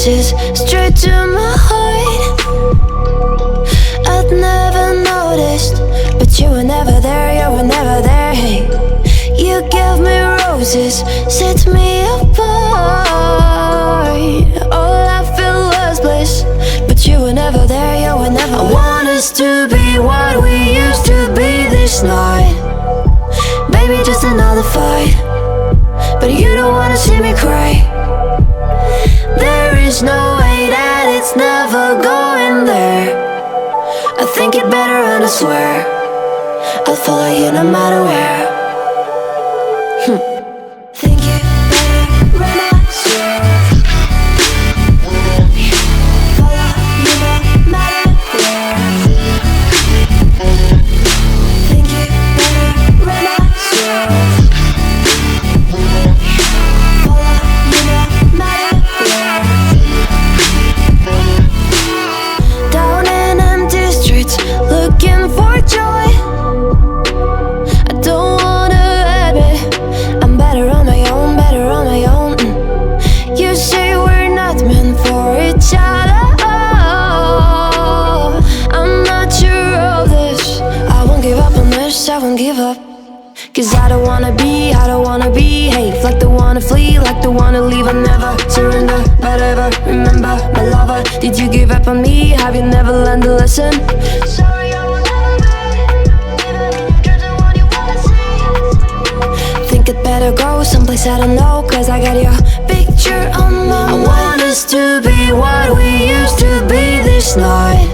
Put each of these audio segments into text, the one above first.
promises straight to my heart. I'd never noticed, but you were never there, you were never there. Hey, you gave me roses, set me apart. All I felt was bliss, but you were never there, you were never there. I want us to be what we used to be this night. Baby, just another fight, but you don't wanna see me cry. There is no way that it's never going there. I think it better and I swear I'll follow you no matter where. Think it better and I swear follow you no matter where. Think it better and I swear follow you no matter where. Down in empty streets, looking for joy. I don't wanna admit I'm better on my own, better on my own. You say we're not meant for each other. I'm not sure of this. I won't give up on this, I won't give up. Cause I don't wanna behave like the one to flee, like the one to leave. I never surrender, but ever remember my lover. Did you give up on me? Have you never learned a lesson? Sorry, I will never be, even if you're the one you wanna see. Think it better go someplace I don't know, cause I got your picture on my mind. I want us to be what we used to be this night.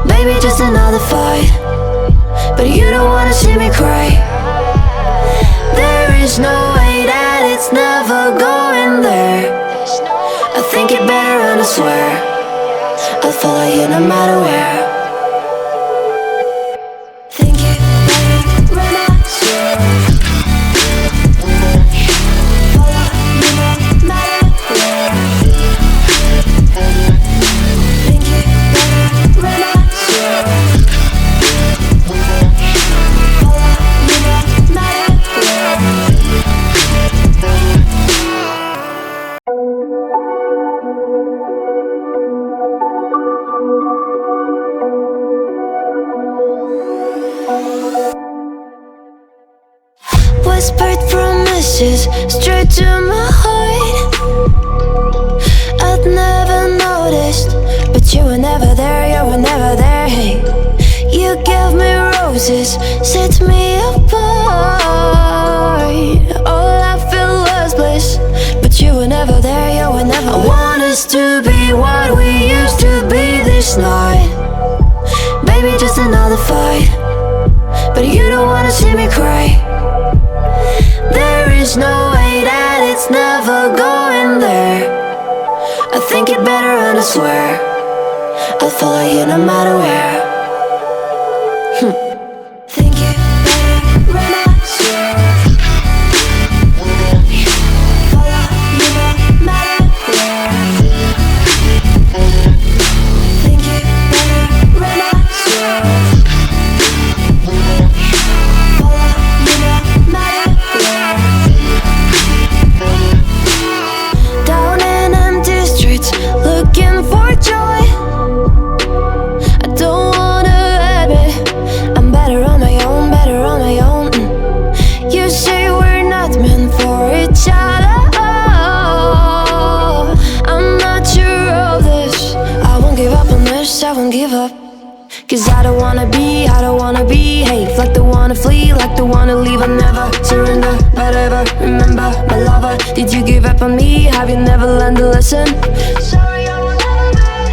Baby, just another fight, but you don't wanna see me cry. There is no way that it's never going there. I think it better and I swear I'll follow you no matter where. Think it better and I swear follow you no matter where. Think it better and I swear follow you no matter where. Whispered promises straight to my heart. I'd never noticed, but you were never there, you were never there. Hey, you gave me roses, set me apart. All I felt was bliss, but you were never there, you were never there. I want us to be what we used to be this night. Baby, just another fight, but you don't wanna see me cry. There is no way that it's never going there. I think it better and I swear I'll follow you no matter where. Think it better and I swear follow you no matter where. Think it better and I swear follow you no matter where. Down in empty streets, looking for joy. I don't wanna admit I'm better on my own, better on my own. You say we're not meant for each other. I'm not sure of this. I won't give up on this, I won't give up. Cause I don't wanna behave like the one to flee, like the one to leave. I never surrender, but ever remember my lover. Did you give up on me? Have you never learned a lesson? Sorry, I will never be,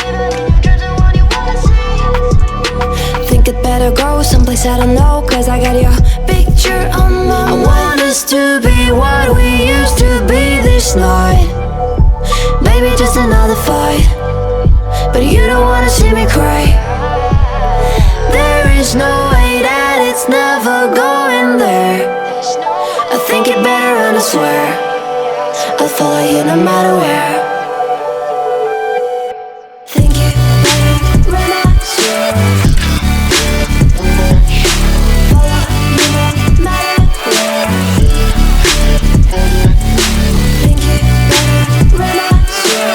even if you're the one you wanna see. Think it better go someplace I don't know, cause I got your picture on my mind. I want us to be what we used to be this night. Baby, just another fight, but you don't wanna see me cry. There is no way that it's never going there. I think it better and I swear I'll follow you no matter where. Think it better and I swear follow you no matter where. Think it better and I swear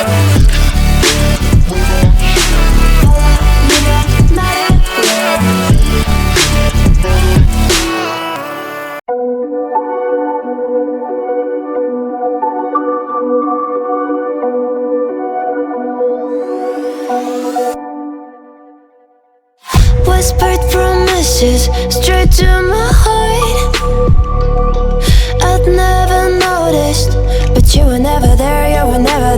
kisses straight to my heart. I'd never noticed, but you were never there, you were never